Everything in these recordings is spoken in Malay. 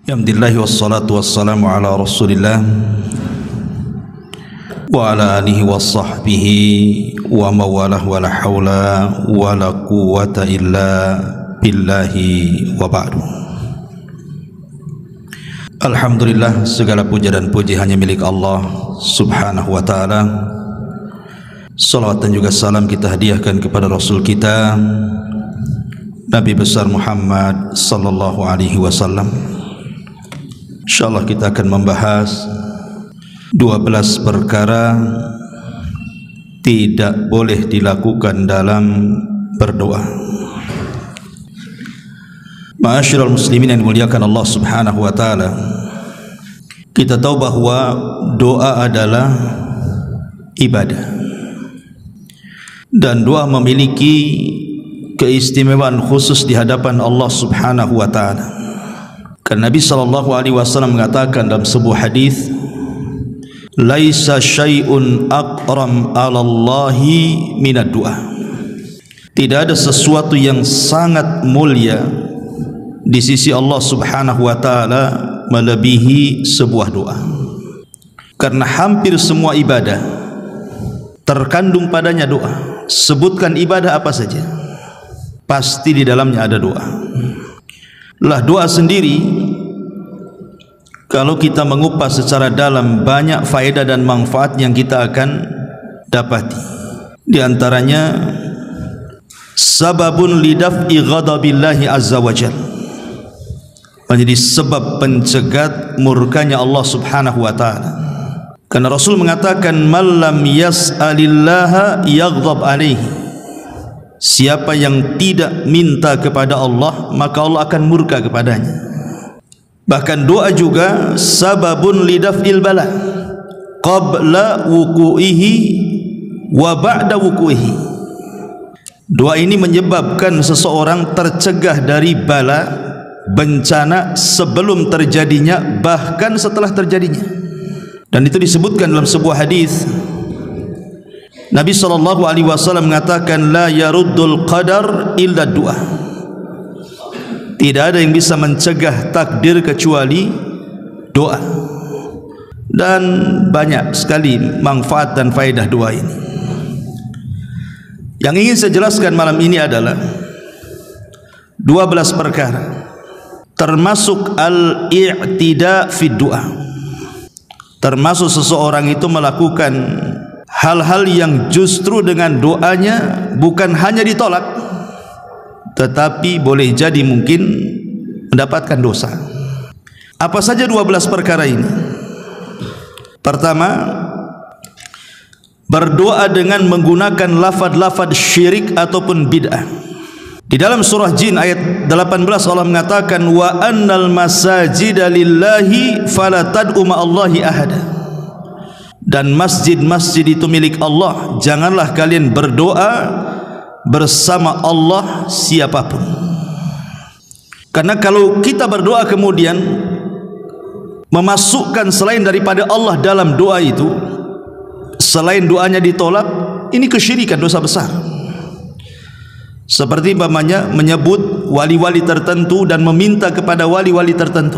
Alhamdulillah wassalatu wassalamu ala Rasulillah wa ala alihi wa sahbihi wa mawalah wa la hawla wa la quwwata illa billahi wa ba'du. Alhamdulillah, segala puja dan puji hanya milik Allah subhanahu wa ta'ala. Salawat dan juga salam kita hadiahkan kepada Rasul kita Nabi besar Muhammad sallallahu alaihi wasallam. InsyaAllah kita akan membahas 12 perkara tidak boleh dilakukan dalam berdoa. Ma'asyiral muslimin yang dimuliakan Allah subhanahu wa ta'ala, kita tahu bahwa doa adalah ibadah, dan doa memiliki keistimewaan khusus di hadapan Allah subhanahu wa ta'ala. Karena Nabi sallallahu alaihi wasallam mengatakan dalam sebuah hadis, laisa syai'un aqram 'ala Allahi minad du'a. Tidak ada sesuatu yang sangat mulia di sisi Allah subhanahu wa ta'ala melebihi sebuah doa. Karena hampir semua ibadah terkandung padanya doa. Sebutkan ibadah apa saja, pasti di dalamnya ada doa. Lah doa sendiri, kalau kita mengupas secara dalam, banyak faedah dan manfaat yang kita akan dapati. Di antaranya sababun lidaf'i ghadabillahi azza wa jalla, menjadi sebab pencegat murkanya Allah subhanahu wa ta'ala. Karena Rasul mengatakan, man lam yas'alillaha yaghdab alaihi. Siapa yang tidak minta kepada Allah, maka Allah akan murka kepadanya. Bahkan doa juga sababun lidaf'il bala qabla wuku'ihi wa ba'da wuku'ihi. Doa ini menyebabkan seseorang tercegah dari bala, bencana, sebelum terjadinya, bahkan setelah terjadinya. Dan itu disebutkan dalam sebuah hadis. Nabi sallallahu alaihi wasallam mengatakan, la yaruddul qadar illa du'a. Tidak ada yang bisa mencegah takdir kecuali doa. Dan banyak sekali manfaat dan faedah doa ini. Yang ingin saya jelaskan malam ini adalah 12 perkara, termasuk al-i'tida fi du'a. Termasuk seseorang itu melakukan hal-hal yang justru dengan doanya bukan hanya ditolak, tetapi boleh jadi mungkin mendapatkan dosa. Apa saja 12 perkara ini? Pertama, berdoa dengan menggunakan lafaz-lafaz syirik ataupun bid'ah. Di dalam surah Jin ayat 18 Allah mengatakan, wa annal masajida lillahi fala tad'u ma'allahi ahada. Dan masjid-masjid itu milik Allah, janganlah kalian berdoa bersama Allah siapapun. Karena kalau kita berdoa kemudian memasukkan selain daripada Allah dalam doa itu, selain doanya ditolak, ini kesyirikan, dosa besar. Seperti umpamanya menyebut wali-wali tertentu dan meminta kepada wali-wali tertentu,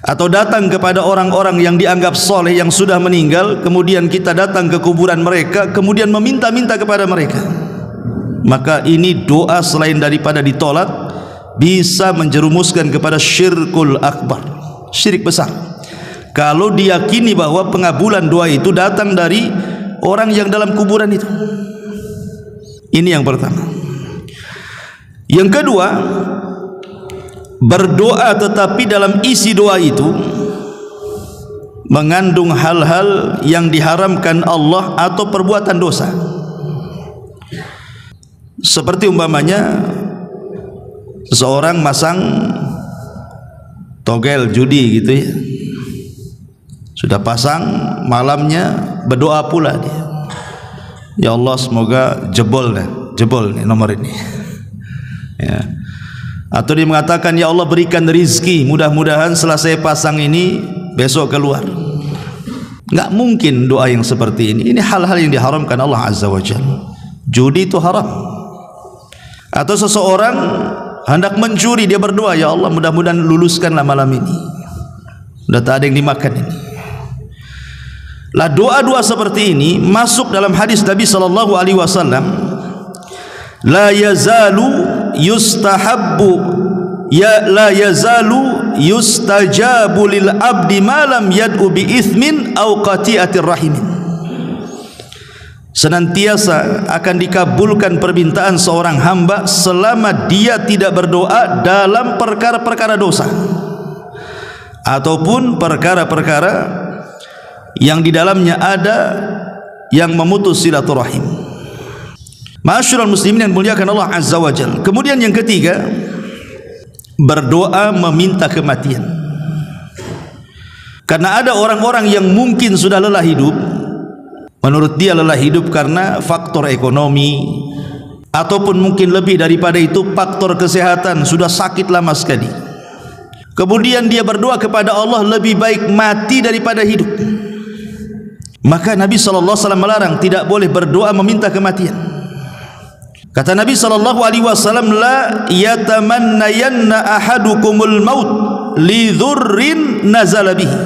atau datang kepada orang-orang yang dianggap soleh yang sudah meninggal, kemudian kita datang ke kuburan mereka, kemudian meminta-minta kepada mereka. Maka ini doa selain daripada ditolak, bisa menjerumuskan kepada syirkul akbar, syirik besar. Kalau diyakini bahwa pengabulan doa itu datang dari orang yang dalam kuburan itu. Ini yang pertama. Yang kedua, berdoa tetapi dalam isi doa itu mengandung hal-hal yang diharamkan Allah atau perbuatan dosa. Seperti umpamanya seseorang masang togel judi gitu ya, sudah pasang, malamnya berdoa pula dia, ya Allah semoga jebol nih nomor ini ya. Atau dia mengatakan, ya Allah berikan rizki, mudah-mudahan setelah saya pasang ini besok keluar. Enggak mungkin doa yang seperti ini. Ini hal-hal yang diharamkan Allah Azza wa Jalla. Judi itu haram. Atau seseorang hendak mencuri, dia berdoa, ya Allah mudah-mudahan luluskanlah malam ini, sudah tak ada yang dimakan ini. Lah doa-doa seperti ini masuk dalam hadis Nabi sallallahu alaihi wasallam, la yazalu yustahabbu la yazalu yustajabu lil abdi ma lam yad'u bi ithmin aw qati'atir rahimin. Senantiasa akan dikabulkan permintaan seorang hamba selama dia tidak berdoa dalam perkara-perkara dosa ataupun perkara-perkara yang di dalamnya ada yang memutus silaturahim. Ma'asyiral muslimin yang muliakan Allah Azza wa Jalla. Kemudian yang ketiga, berdoa meminta kematian. Karena ada orang-orang yang mungkin sudah lelah hidup, menurut dia lelah hidup karena faktor ekonomi, ataupun mungkin lebih daripada itu faktor kesehatan, sudah sakit lama sekali. Kemudian dia berdoa kepada Allah, lebih baik mati daripada hidup. Maka Nabi SAW melarang, tidak boleh berdoa meminta kematian. Kata Nabi SAW, la yatamannayanna ahadukumul maut li dhurrin nazala bihi.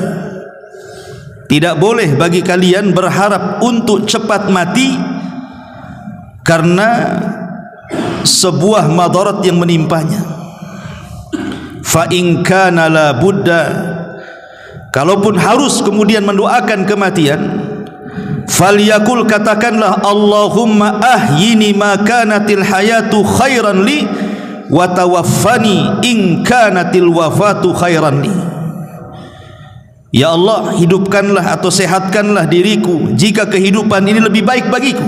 Tidak boleh bagi kalian berharap untuk cepat mati karena sebuah madarat yang menimpanya. Fa in kana la budda, kalaupun harus kemudian mendoakan kematian, falyakul, katakanlah, Allahumma ahyini ma kanatil hayatu khairan li wa tawaffani in kanatil wafatu khairan li. Ya Allah, hidupkanlah atau sehatkanlah diriku jika kehidupan ini lebih baik bagiku,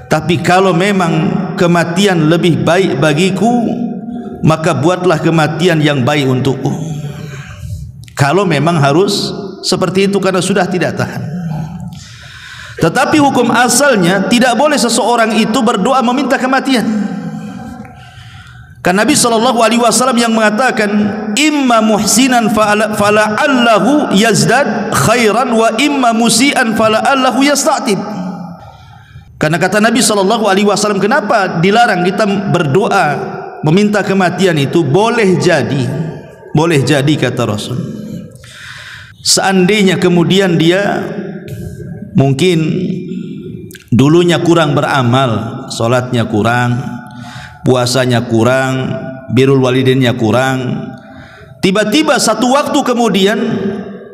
tapi kalau memang kematian lebih baik bagiku, maka buatlah kematian yang baik untukku. Kalau memang harus seperti itu karena sudah tidak tahan. Tetapi hukum asalnya tidak boleh seseorang itu berdoa meminta kematian. Kan Nabi SAW yang mengatakan, imma muhsinan fala'allahu yazdad khairan wa imma musian fala'allahu yasta'tib. Karena kata Nabi SAW, kenapa dilarang kita berdoa meminta kematian itu? Boleh jadi kata Rasul, seandainya kemudian dia mungkin dulunya kurang beramal, solatnya kurang, puasanya kurang, birrul walidainnya kurang, tiba-tiba satu waktu kemudian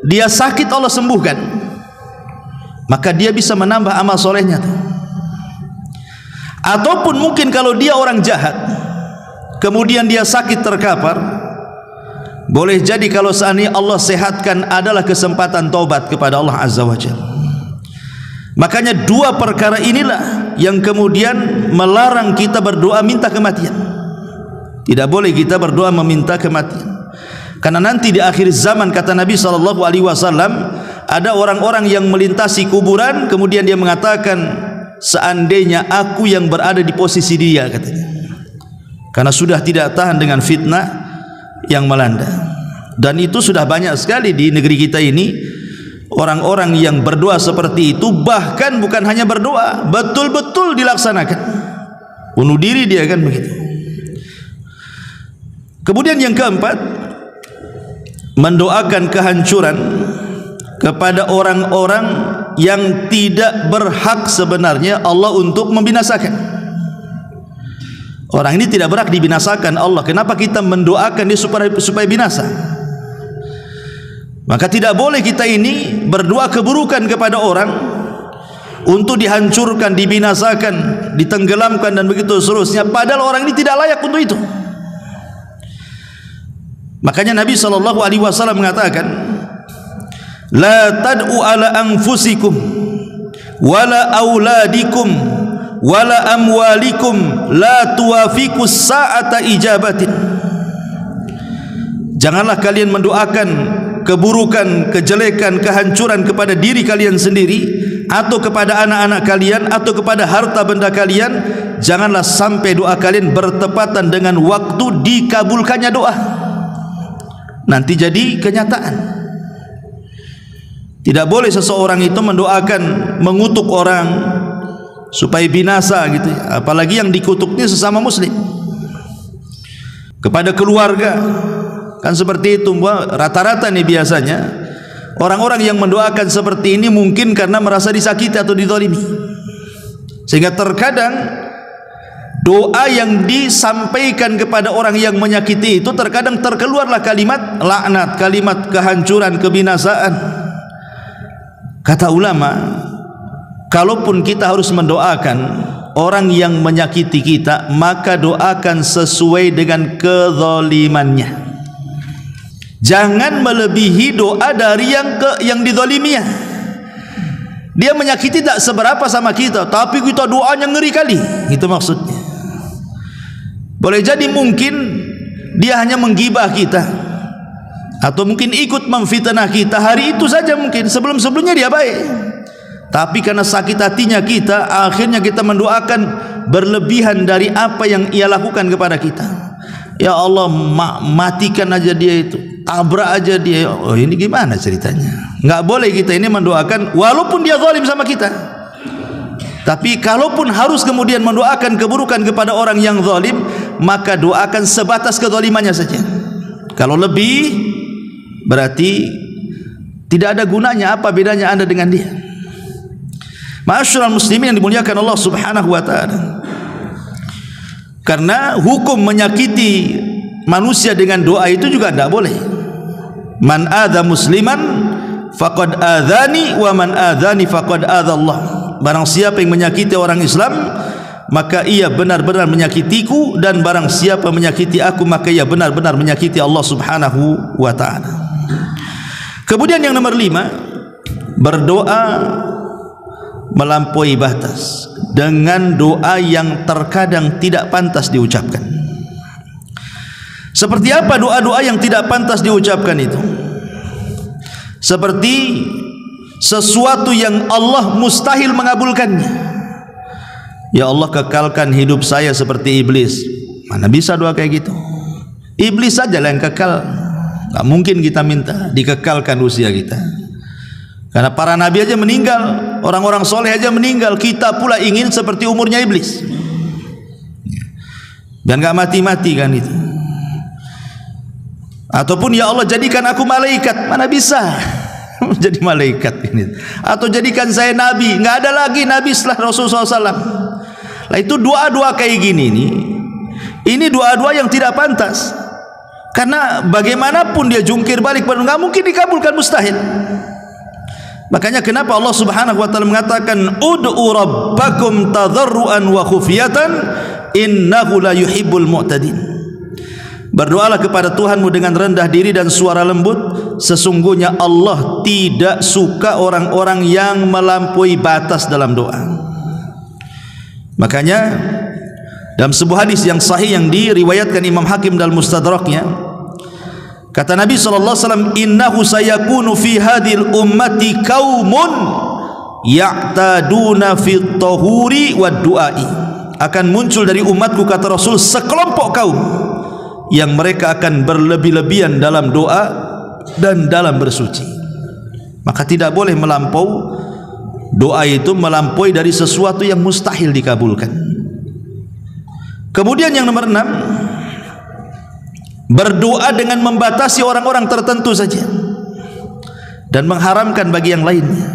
dia sakit, Allah sembuhkan, maka dia bisa menambah amal solehnya tuh. Ataupun mungkin kalau dia orang jahat, kemudian dia sakit terkapar, boleh jadi kalau seandainya Allah sehatkan adalah kesempatan taubat kepada Allah Azza wa Jalla. Makanya dua perkara inilah yang kemudian melarang kita berdoa minta kematian. Tidak boleh kita berdoa meminta kematian, karena nanti di akhir zaman kata Nabi SAW, ada orang-orang yang melintasi kuburan, kemudian dia mengatakan, seandainya aku yang berada di posisi dia, katanya, karena sudah tidak tahan dengan fitnah yang melanda. Dan itu sudah banyak sekali di negeri kita ini, orang-orang yang berdoa seperti itu, bahkan bukan hanya berdoa, betul-betul dilaksanakan, bunuh diri dia, kan begitu. Kemudian yang keempat, mendoakan kehancuran kepada orang-orang yang tidak berhak sebenarnya Allah untuk membinasakan. Orang ini tidak berhak dibinasakan Allah, kenapa kita mendoakan dia supaya binasa? Maka tidak boleh kita ini berdoa keburukan kepada orang untuk dihancurkan, dibinasakan, ditenggelamkan dan begitu seterusnya, padahal orang ini tidak layak untuk itu. Makanya Nabi SAW mengatakan, la tad'u ala anfusikum wala auladikum wala amwalikum la tuwafiqus sa'ata ijabatin. Janganlah kalian mendoakan keburukan, kejelekan, kehancuran kepada diri kalian sendiri, atau kepada anak-anak kalian, atau kepada harta benda kalian. Janganlah sampai doa kalian bertepatan dengan waktu dikabulkannya doa, nanti jadi kenyataan. Tidak boleh seseorang itu mendoakan, mengutuk orang supaya binasa gitu, apalagi yang dikutuknya sesama muslim. kepada keluarga. Kan seperti itu, rata-rata nih biasanya orang-orang yang mendoakan seperti ini mungkin karena merasa disakiti atau dizalimi, sehingga terkadang doa yang disampaikan kepada orang yang menyakiti itu terkadang terkeluarlah kalimat laknat, kalimat kehancuran, kebinasaan. Kata ulama, kalaupun kita harus mendoakan orang yang menyakiti kita, maka doakan sesuai dengan kezalimannya. Jangan melebihi doa dari yang dizaliminya. Dia menyakiti tak seberapa sama kita, tapi kita doanya ngeri kali. Itu maksudnya. Boleh jadi mungkin dia hanya menggibah kita, atau mungkin ikut memfitnah kita hari itu saja mungkin. Sebelum-sebelumnya dia baik, tapi karena sakit hatinya kita, akhirnya kita mendoakan berlebihan dari apa yang ia lakukan kepada kita. Ya Allah, matikan aja dia itu, tabrak aja dia. Oh, ini gimana ceritanya? Enggak boleh kita ini mendoakan walaupun dia zalim sama kita. Tapi kalaupun harus kemudian mendoakan keburukan kepada orang yang zalim, maka doakan sebatas kezalimannya saja. Kalau lebih, berarti tidak ada gunanya. Apa bedanya Anda dengan dia? Ma'asyiral muslimin yang dimuliakan Allah Subhanahu wa taala. Karena hukum menyakiti manusia dengan doa itu juga tidak boleh. Man adza musliman faqad adzani wa man adzani faqad adza Allah. Barang siapa yang menyakiti orang Islam, maka ia benar-benar menyakitiku, dan barang siapa menyakiti aku, maka ia benar-benar menyakiti Allah Subhanahu wa taala. Kemudian yang nomor 5, berdoa melampaui batas dengan doa yang terkadang tidak pantas diucapkan. Seperti apa doa-doa yang tidak pantas diucapkan itu? Seperti sesuatu yang Allah mustahil mengabulkannya. Ya Allah, kekalkan hidup saya seperti iblis. Mana bisa doa kayak gitu? Iblis saja yang kekal. Tak mungkin kita minta dikekalkan usia kita. Karena para nabi aja meninggal, orang-orang soleh aja meninggal, kita pula ingin seperti umurnya iblis. Dan gak mati-mati kan itu. Ataupun ya Allah, jadikan aku malaikat. Mana bisa jadi malaikat ini? Atau jadikan saya nabi. Gak ada lagi nabi setelah Rasulullah SAW. Nah, itu doa-doa kayak gini nih, ini doa-doa yang tidak pantas. Karena bagaimanapun dia jungkir balik, gak mungkin dikabulkan, mustahil. Makanya kenapa Allah Subhanahu wa taala mengatakan ud'u rabbakum tadarruan wa khufyatan innahu la yuhibbul mu'tadin. Berdoalah kepada Tuhanmu dengan rendah diri dan suara lembut, sesungguhnya Allah tidak suka orang-orang yang melampaui batas dalam doa. Makanya dalam sebuah hadis yang sahih yang diriwayatkan Imam Hakim dalam Mustadraknya, kata Nabi SAW, innahu sayakunu fi hadhil ummati qaumun ya'taduna fit tahuri wad du'ai. Akan muncul dari umatku, kata Rasul, sekelompok kaum yang mereka akan berlebih-lebihan dalam doa dan dalam bersuci. Maka tidak boleh melampau doa itu, melampaui dari sesuatu yang mustahil dikabulkan. Kemudian yang nomor 6, berdoa dengan membatasi orang-orang tertentu saja dan mengharamkan bagi yang lainnya.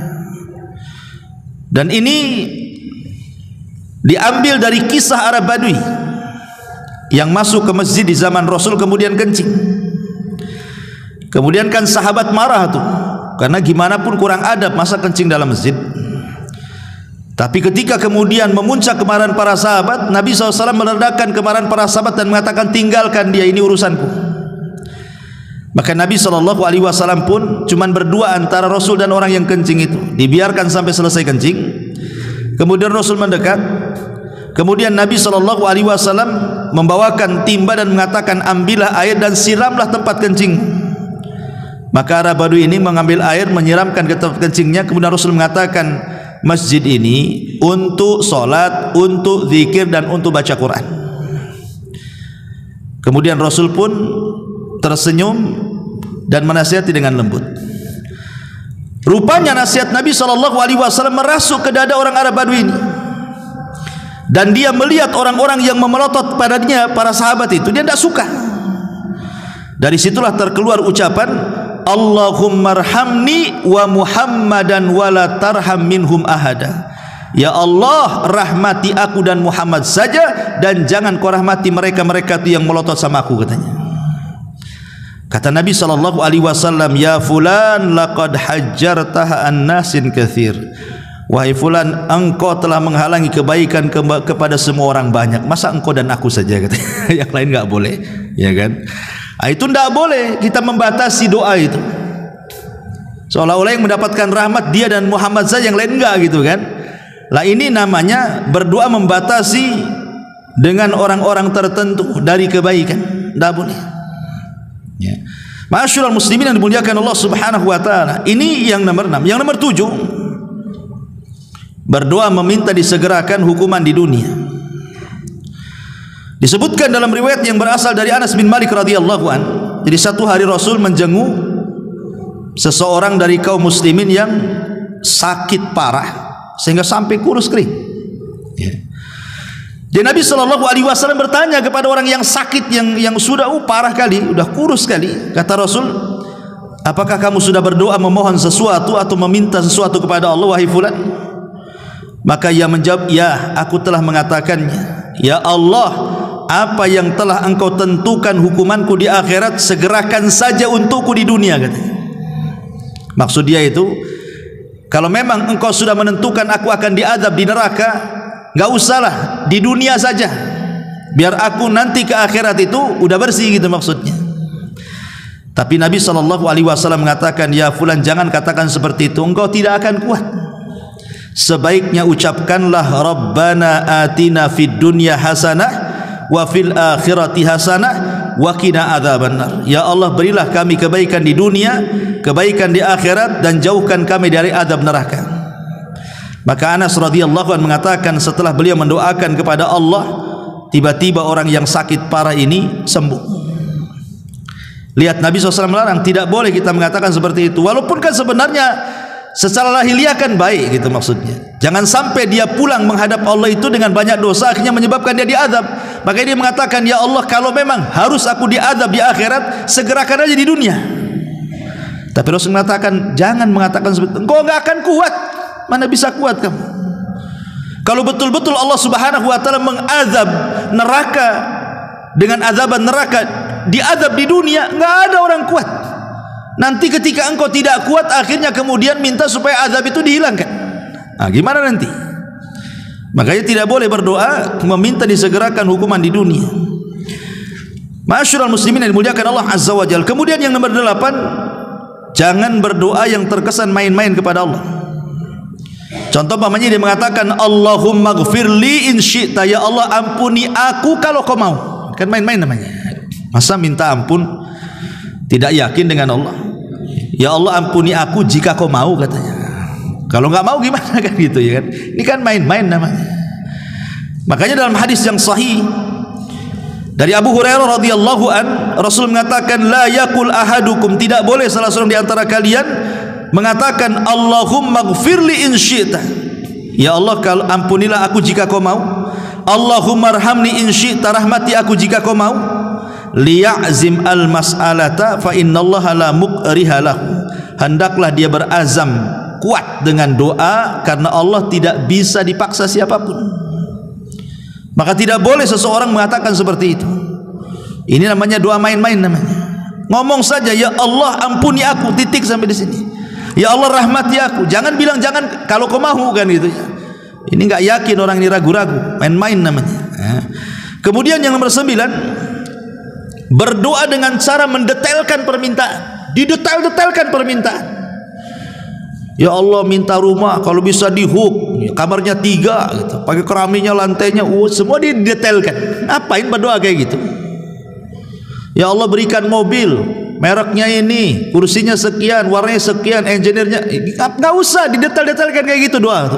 Dan ini diambil dari kisah Arab Badui yang masuk ke masjid di zaman Rasul kemudian kencing. Kemudian kan sahabat marah tuh, karena gimana pun kurang adab masa kencing dalam masjid. Tapi ketika kemudian memuncak kemarahan para sahabat, Nabi SAW meredakan kemarahan para sahabat dan mengatakan, tinggalkan dia, ini urusanku. Maka Nabi SAW pun cuman berdua antara Rasul dan orang yang kencing itu, dibiarkan sampai selesai kencing. Kemudian Rasul mendekat. Kemudian Nabi SAW membawakan timba dan mengatakan, ambillah air dan siramlah tempat kencing. Maka Arab Badui ini mengambil air, menyiramkan ke tempat kencingnya. Kemudian Rasul mengatakan, masjid ini untuk solat, untuk zikir, dan untuk baca Quran. Kemudian Rasul pun tersenyum dan menasihati dengan lembut. Rupanya nasihat Nabi SAW merasuk ke dada orang Arab Badui ini, dan dia melihat orang-orang yang memelotot padanya, para sahabat itu, dia tidak suka. Dari situlah terkeluar ucapan Allahummarhamni wa Muhammadan wa la tarham minhum ahada. Ya Allah, rahmati aku dan Muhammad saja, dan jangan kau rahmati mereka-mereka itu yang melotot sama aku, katanya. Kata Nabi SAW, ya fulan laqad hajjartaha an-nasin kathir. Wahai fulan, engkau telah menghalangi kebaikan kepada semua orang banyak. Masa engkau dan aku saja, katanya. Yang lain enggak boleh, ya kan? Itu enggak boleh kita membatasi doa itu. Seolah-olah yang mendapatkan rahmat dia dan Muhammad saja, yang lain enggak, gitu kan? Lah ini namanya berdoa membatasi dengan orang-orang tertentu dari kebaikan. Tidak boleh, ya. Ma'asyiral muslimin yang dimuliakan Allah Subhanahu wa taala. Ini yang nomor 6. Yang nomor 7, berdoa meminta disegerakan hukuman di dunia. Disebutkan dalam riwayat yang berasal dari Anas bin Malik radhiyallahu an. Jadi satu hari Rasul menjenguk seseorang dari kaum muslimin yang sakit parah sehingga sampai kurus kering, ya. Dan Nabi SAW bertanya kepada orang yang sakit, yang sudah parah kali, sudah kurus kali. Kata Rasul, apakah kamu sudah berdoa memohon sesuatu atau meminta sesuatu kepada Allah, wahai fulan? Maka ia menjawab, ya, aku telah mengatakannya. Ya Allah, apa yang telah engkau tentukan hukumanku di akhirat, segerakan saja untukku di dunia, katanya. Maksud dia itu, kalau memang engkau sudah menentukan aku akan diazab di neraka, enggak usahlah, di dunia saja, biar aku nanti ke akhirat itu udah bersih, gitu maksudnya. Tapi Nabi SAW mengatakan, ya fulan, jangan katakan seperti itu, engkau tidak akan kuat. Sebaiknya ucapkanlah Rabbana atina fid dunya hasanah wa fil akhirati hasanah wa qina adzabannar. Ya Allah, berilah kami kebaikan di dunia, kebaikan di akhirat, dan jauhkan kami dari azab neraka. Maka Anas radhiyallahu anhu mengatakan, setelah beliau mendoakan kepada Allah, tiba-tiba orang yang sakit parah ini sembuh. Lihat, Nabi SAW melarang, tidak boleh kita mengatakan seperti itu. Walaupun kan sebenarnya secara lahiriah kan baik, gitu maksudnya. Jangan sampai dia pulang menghadap Allah itu dengan banyak dosa, akhirnya menyebabkan dia diazab. Maka dia mengatakan, ya Allah, kalau memang harus aku diazab di akhirat, segerakan aja di dunia. Tapi Rasul mengatakan, jangan mengatakan seperti itu, engkau enggak akan kuat. Mana bisa kuat kamu? Kalau betul-betul Allah Subhanahu wa taala mengazab neraka dengan azaban neraka, diazab di dunia, enggak ada orang kuat. Nanti ketika engkau tidak kuat, akhirnya kemudian minta supaya azab itu dihilangkan. Nah, gimana nanti? Makanya tidak boleh berdoa meminta disegerakan hukuman di dunia. Ma'asyiral muslimin yang dimuliakan Allah Azza wa Jalla. Kemudian yang nomor 8, jangan berdoa yang terkesan main-main kepada Allah. Contoh pamannya dia mengatakan, Allahumma gfirli in syi'ta, ya Allah ampuni aku kalau kau mau. Kan main-main namanya. Masa minta ampun tidak yakin dengan Allah? Ya Allah ampuni aku jika kau mau, katanya. Kalau enggak mau gimana, kan gitu, ya kan? Ini kan main-main namanya. Makanya dalam hadis yang sahih dari Abu Hurairah radhiyallahu an, Rasul mengatakan, la yaqul ahadukum, tidak boleh salah seorang di antara kalian mengatakan Allahumma gfirli in syi'ta, ya Allah kalau ampunilah aku jika kau mau. Allahumma arhamni in syi'ta, rahmati aku jika kau mau. Liya'zim al mas'alata fa innallaha la muqriha lahu, hendaklah dia berazam kuat dengan doa, karena Allah tidak bisa dipaksa siapapun. Maka tidak boleh seseorang mengatakan seperti itu. Ini namanya doa main-main namanya. Ngomong saja, ya Allah ampuni aku, titik sampai di sini. Ya Allah rahmati aku. Jangan bilang jangan kalau kau mau, kan gitu ya. Ini enggak yakin orang ini, ragu-ragu, main-main namanya. Kemudian yang nomor 9, berdoa dengan cara mendetailkan permintaan. Didetail-detailkan permintaan. Ya Allah minta rumah, kalau bisa di hook, kamarnya 3 gitu, pakai keramiknya, lantainya, semua didetailkan. Ngapain berdoa kayak gitu? Ya Allah berikan mobil, mereknya ini, kursinya sekian, warnanya sekian, engineer-nya, nggak usah didetail-detailkan kayak gitu doa.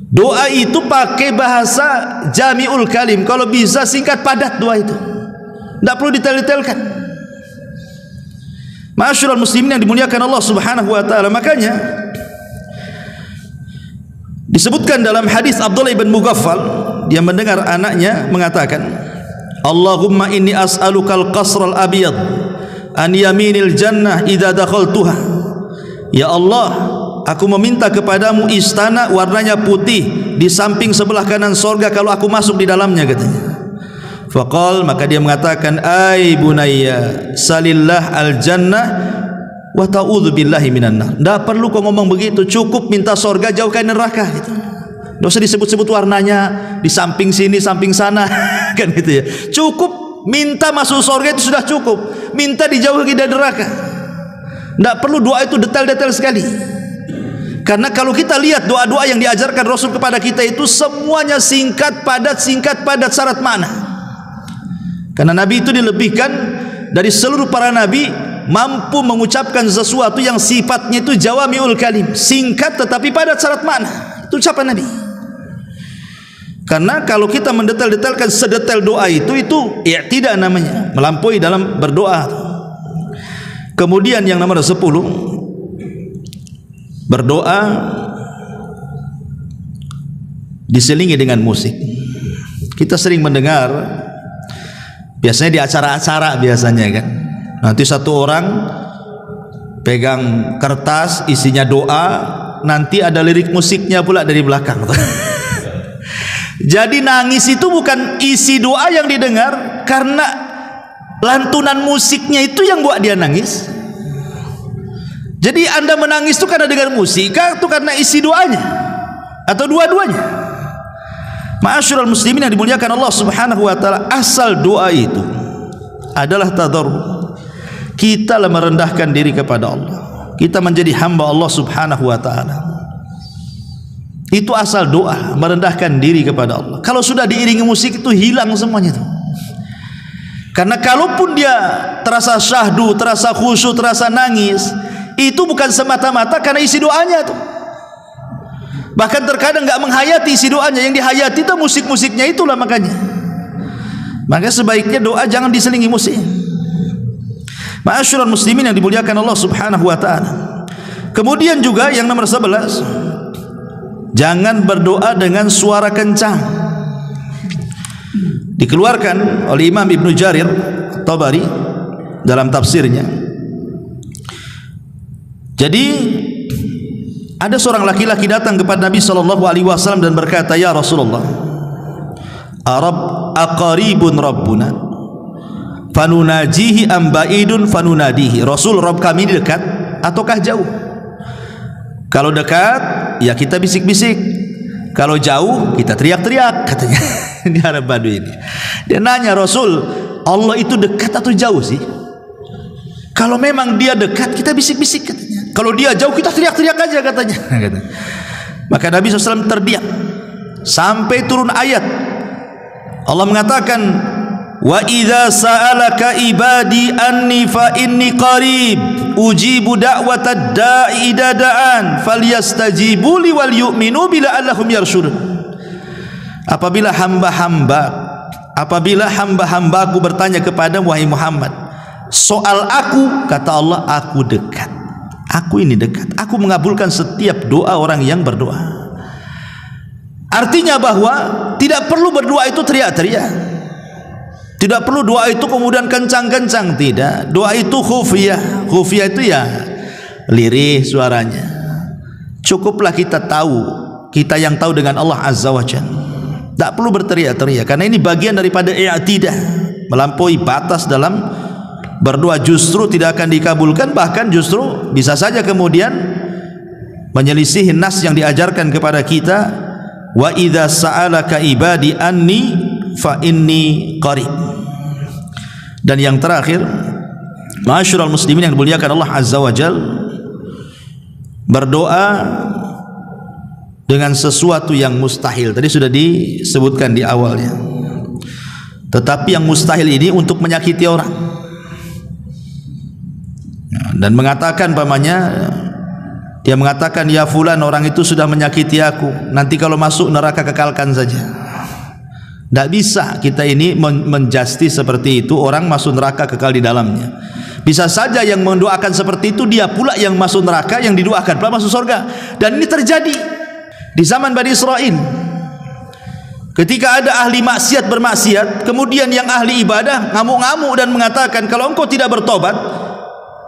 Doa itu pakai bahasa jami'ul kalim, kalau bisa singkat padat doa itu, nggak perlu detail-detailkan. Ma'asyiral muslimin yang dimuliakan Allah Subhanahu wa taala. Makanya disebutkan dalam hadis Abdullah bin Mughaffal, dia mendengar anaknya mengatakan, Allahumma inni as'alukal qasral abyad an yaminil jannah idza dakhaltuha. Ya Allah, aku meminta kepadamu istana warnanya putih di samping sebelah kanan sorga kalau aku masuk di dalamnya, katanya. Faqal, maka dia mengatakan, ai bunayya salillah al jannah wa ta'udzu billahi minan nar. Enggak perlu kau ngomong begitu, cukup minta sorga, jauhkan neraka gitu. Enggak usah disebut-sebut warnanya di samping sini, samping sana kan gitu ya. Cukup minta masuk sorga itu sudah cukup. Minta dijauhi dari neraka. Enggak perlu doa itu detail-detail sekali. Karena kalau kita lihat doa-doa yang diajarkan Rasul kepada kita itu semuanya singkat padat, syarat makna. Karena Nabi itu dilebihkan dari seluruh para Nabi, mampu mengucapkan sesuatu yang sifatnya itu jawami'ul kalim, singkat tetapi padat syarat makna. Itu ucapan Nabi. Karena kalau kita mendetail-detailkan sedetail doa itu tidak namanya, melampaui dalam berdoa. Kemudian yang nomor 10, berdoa diselingi dengan musik. Kita sering mendengar, biasanya di acara-acara biasanya kan, nanti satu orang pegang kertas isinya doa, nanti ada lirik musiknya pula dari belakang. Jadi nangis itu bukan isi doa yang didengar, karena lantunan musiknya itu yang buat dia nangis. Jadi anda menangis itu karena dengar musik, atau karena isi doanya, atau dua-duanya? Ma'asyiral muslimin yang dimuliakan Allah Subhanahu wa taala, asal doa itu adalah tadarrur. Kita merendahkan diri kepada Allah. Kita menjadi hamba Allah Subhanahu wa taala. Itu asal doa, merendahkan diri kepada Allah. Kalau sudah diiringi musik itu hilang semuanya itu. Karena kalaupun dia terasa syahdu, terasa khusyuk, terasa nangis, itu bukan semata-mata karena isi doanya itu. Bahkan terkadang enggak menghayati isi doanya, yang dihayati itu musik-musiknya itulah makanya. Maka sebaiknya doa jangan diselingi musik. Ma'asyiral muslimin yang dimuliakan Allah Subhanahu wa taala. Kemudian juga yang nomor 11, jangan berdoa dengan suara kencang. Dikeluarkan oleh Imam Ibnu Jarir Tabari dalam tafsirnya. Jadi ada seorang laki-laki datang kepada Nabi sallallahu alaihi wasallam dan berkata, "Ya Rasulullah, aqaribun rabbuna fanunajihi am ba'idun fanunadihi." Rasul, Rabb kami ini dekat ataukah jauh? Kalau dekat ya kita bisik-bisik, kalau jauh kita teriak-teriak, katanya. Ini Arab Badui ini. Dia nanya, Rasul, Allah itu dekat atau jauh sih? Kalau memang dia dekat kita bisik-bisik, katanya. Kalau dia jauh kita teriak-teriak aja, katanya. Maka Nabi SAW terdiam sampai turun ayat. Allah mengatakan, wa idza sa'alaka ibadi anni fa inni qarib ujibu da'watad da'i idza da'an falyastajibu li wal yu'minu bila allahum yarsyudun. Apabila hamba-hambaku bertanya kepada wahai Muhammad soal aku, kata Allah, aku dekat, aku ini dekat, aku mengabulkan setiap doa orang yang berdoa. Artinya bahwa tidak perlu berdoa itu teriak-teriak, tidak perlu doa itu kemudian kencang-kencang, tidak. Doa itu khufiyah. Khufiyah itu ya lirih suaranya. Cukuplah kita tahu, kita yang tahu dengan Allah Azza wa Jalla. Tak perlu berteriak-teriak, karena ini bagian daripada i'tidah, melampaui batas dalam berdoa justru tidak akan dikabulkan, bahkan justru bisa saja kemudian menyelisih nas yang diajarkan kepada kita, wa idza sa'alaka ibadi anni fa inni qarib. Dan yang terakhir, ma'asyiral muslimin yang dimuliakan Allah Azza wa Jalla, berdoa dengan sesuatu yang mustahil. Tadi sudah disebutkan di awalnya. Tetapi yang mustahil ini untuk menyakiti orang. Dan mengatakan pamannya, dia mengatakan, ya fulan, orang itu sudah menyakiti aku, nanti kalau masuk neraka kekalkan saja. Tidak bisa kita ini menjustis seperti itu, orang masuk neraka kekal di dalamnya. Bisa saja yang mendoakan seperti itu dia pula yang masuk neraka, yang didoakan pula masuk surga. Dan ini terjadi di zaman Bani Israel. Ketika ada ahli maksiat bermaksiat, kemudian yang ahli ibadah ngamuk-ngamuk dan mengatakan, kalau engkau tidak bertobat,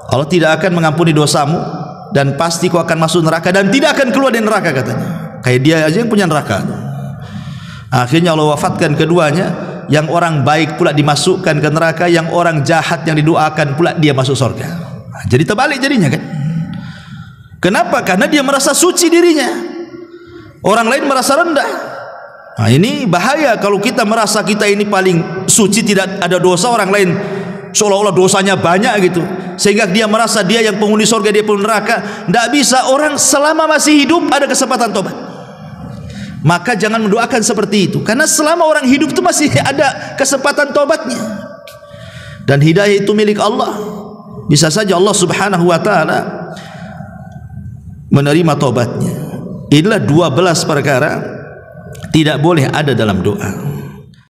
Allah tidak akan mengampuni dosamu dan pasti kau akan masuk neraka dan tidak akan keluar dari neraka, katanya. Kayak dia aja yang punya neraka. Akhirnya Allah wafatkan keduanya. Yang orang baik pula dimasukkan ke neraka, yang orang jahat yang didoakan pula dia masuk surga. Jadi terbalik jadinya kan. Kenapa? Karena dia merasa suci dirinya, orang lain merasa rendah. Nah, ini bahaya kalau kita merasa kita ini paling suci, tidak ada dosa, orang lain seolah-olah dosanya banyak gitu, sehingga dia merasa dia yang penghuni surga, dia penghuni neraka. Tidak bisa. Orang selama masih hidup ada kesempatan tobat. Maka jangan mendoakan seperti itu, karena selama orang hidup itu masih ada kesempatan tobatnya. Dan hidayah itu milik Allah. Bisa saja Allah Subhanahu wa taala menerima tobatnya. Inilah 12 perkara tidak boleh ada dalam doa.